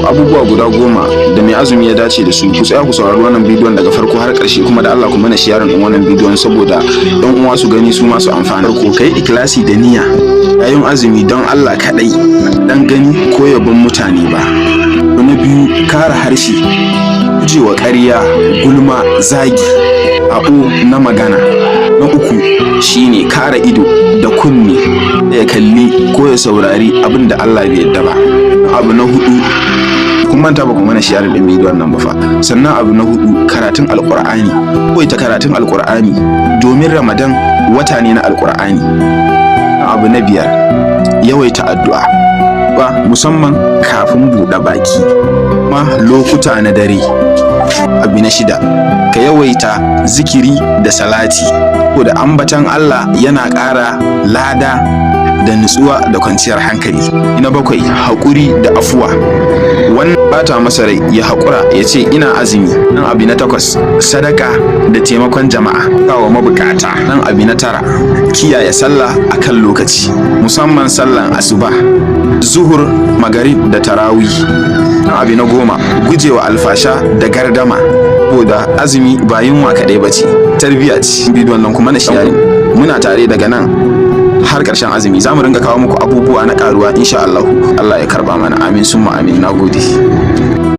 abubuwa guda 10 da mai azumi ya dace da su. Ku tsaya ku saurari wannan bidiyon daga farko har ƙarshe, kuma da Allah ku mana sharing din wannan bidiyon saboda ɗan uwa su gani su ma su amfana. Ko kai ikhlasi da niyya yayin azumi don Allah kadai, dan gani ko yabon mutane ba. Na biyu, kare harshe, gujewa ƙarya, gulma, zagi, abu na magana. Na uku shine kare ido da kunne da ya kalli ko ya saurari abin da Allah bai yarda ba. Abu na hudu, kun manta ba ku mana share din bidiyon nan ba fa. Sannan abu na hudu, karatun alqur'ani. Ko ita karatun alqur'ani domin Ramadan wata ne na alqur'ani. Abu na biyar, yawaita addu'a ba musamman kafin buɗe baki ma lokuta na dare. Abu na shida, ka yawaita zikiri da salati, ko da ambatan Allah yana ƙara lada da nutsuwa da kwanciyar hankali. Na bakwai, haƙuri da afuwa, wannan bata masa rai ya haƙura ya ce ina azumi. Nan abu na 8, sadaka da taimakon jama'a kawo mabukata. Nan abu na 9, kiyaye sallah akan lokaci musamman sallan asuba, zuhur, magarib da tarawih. Nan abu na 10, gujewa alfasha da gardama, saboda azumi ba yunwa kaɗai ba ce, tarbiyya ce. Bidiyon nan kuma na sharing muna tare daga nan har ƙarshen azumi, za mu ringa kawo muku abubuwa na ƙaruwa insha Allah. Allah ya karba mana, amin summa amin. Nagode.